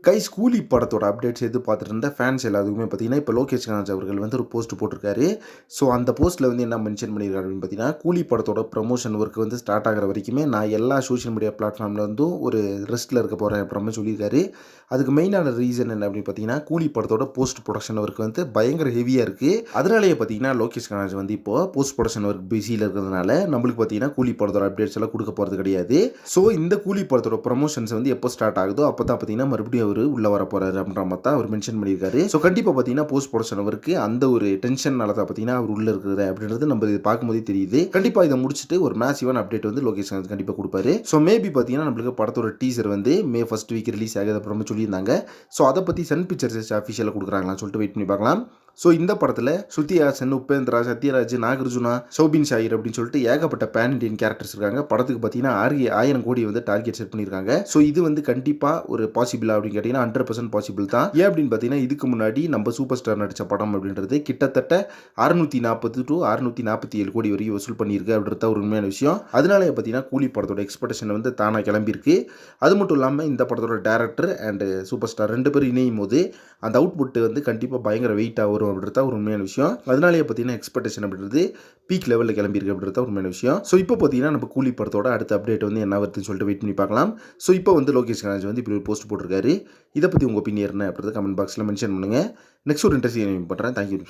Guys கூலி படத்தோட updates பார்த்துட்டு இருந்த ஃபேன்ஸ் எல்லாத்துக்குமே பார்த்தீங்கன்னா இப்போ லோகேஷ் கனகராஜ் அவர்கள் வந்து ஒரு போஸ்ட் போட்டிருக்காரு. ஸோ அந்த போஸ்ட்டில் வந்து என்ன மென்ஷன் பண்ணியிருக்காரு அப்படின்னு பார்த்தீங்கன்னா, கூலி படத்தோட ப்ரமோஷன் ஒர்க் வந்து ஸ்டார்ட் ஆகிற வரைக்குமே நான் எல்லா சோஷியல் மீடியா பிளாட்ஃபார்மில் வந்தும் ஒரு ரெஸ்ட்டில் இருக்க போகிறேன் அப்புறமா சொல்லியிருக்காரு. அதுக்கு மெயினான ரீசன் என்ன அப்படின்னு பார்த்தீங்கன்னா, கூலி படத்தோட போஸ்ட் ப்ரொடக்ஷன் ஒர்க் வந்து பயங்கர ஹெவியாக இருக்குது. அதனாலேயே பார்த்தீங்கன்னா லோகேஷ் கனகராஜ் வந்து இப்போ போஸ்ட் ப்ரொடக்ஷன் ஒர்க் பிஸியில் இருக்கிறதுனால நம்மளுக்கு பார்த்தீங்கன்னா கூலி படத்தோட அப்டேட்ஸ் எல்லாம் கொடுக்க போகிறது கிடையாது. ஸோ இந்த கூலி படத்தோட ப்ரமோஷன்ஸ் வந்து எப்போ ஸ்டார்ட் ஆகுதோ அப்போ தான் பார்த்தீங்கன்னா மறுபடியும் அவர் உள்ள வர போகிறாரு அப்படின்ற மாதிரி தான் அவர் மென்ஷன் பண்ணியிருக்காரு. ஸோ கண்டிப்பாக பார்த்தீங்கன்னா போஸ்ட் ப்ரொடக்ஷன் அவருக்கு அந்த ஒரு டென்ஷனால தான் பார்த்தீங்கன்னா அவர் உள்ள இருக்கிறது அப்படின்றது நம்ம இது பார்க்கும்போதே தெரியுது. கண்டிப்பாக இதை முடிச்சுட்டு ஒரு மேசிவான அப்டேட் வந்து லோகேஷ் கண்டிப்பாக கொடுப்பாரு. ஸோ மேபி பார்த்தீங்கன்னா நம்மளுக்கு படத்தோட டீசர் வந்து மே ஃபர்ஸ்ட் வீக் ரிலீஸ் ஆகுது அப்புறமா சொல்லியிருந்தாங்க. ஸோ அதை பற்றி சன் பிக்சர்ஸ் அஃபிஷியலாக கொடுக்குறாங்களான்னு சொல்லிட்டு வெயிட் பண்ணி பார்க்கலாம். ஸோ இந்த படத்தில் ஸ்ருதி ஹாசன், உபேந்திரா, சத்யராஜ், நாகார்ஜுனா, சௌபின் ஷாஹிர் அப்படின்னு சொல்லிட்டு ஏகப்பட்ட பேன் இண்டியன் கேரக்டர்ஸ் இருக்காங்க. படத்துக்கு பார்த்தீங்கன்னா 1000 கோடி வந்து டார்கெட் செட் பண்ணியிருக்காங்க. ஸோ இது வந்து கண்டிப்பாக ஒரு பாசிபிள் அப்படின்னு கேட்டிங்கன்னா 100% பாசிபிள் தான். ஏன் அப்படின்னு பார்த்தீங்கன்னா இதுக்கு முன்னாடி நம்ம சூப்பர் ஸ்டார் நடித்த படம் அப்படின்றது கிட்டத்தட்ட 640 to 647 கோடி வரைக்கும் வசூல் பண்ணியிருக்கு அப்படின்றத ஒரு உண்மையான விஷயம். அதனாலே பார்த்தீங்கன்னா கூலி படத்தோட எக்ஸ்பெக்டேஷன் வந்து தானாக கிளம்பியிருக்கு. அது மட்டும் இல்லாமல் இந்த படத்தோட டேரக்டர் அண்ட் சூப்பர் ஸ்டார் 2 பேரும் இணையும் போது அந்த அவுட்புட் வந்து கண்டிப்பாக பயங்கர வெயிட்டாக வரும் அப்படின்றத ஒரு உண்மையான விஷயம். அதனாலேயே பார்த்தீங்கன்னா எக்ஸ்பெக்டேஷன் அப்படின்றது பீக் லெவலில் கிளம்பியிருக்கு அப்படின்றத உண்மையான விஷயம். ஸோ இப்போ பார்த்தீங்கன்னா நம்ம கூலி படத்தோட அடுத்த அப்டேட் வந்து என்ன வருதுன்னு சொல்லிட்டு வெயிட் பண்ணி பார்க்கலாம். ஸோ இப்போ வந்து லோகேஷ் கனகராஜ் வந்து இப்படி ஒரு போஸ்ட் போட்டிருக்காரு. இதை பற்றி உங்கள் ஒப்பீனியன் என்ன அப்படின்றத கமெண்ட் பாக்ஸில் மென்ஷன் பண்ணுங்கள். நெக்ஸ்ட் ஒரு இன்ட்ரெஸ்டிங் பண்ணுறேன். தேங்க்யூ.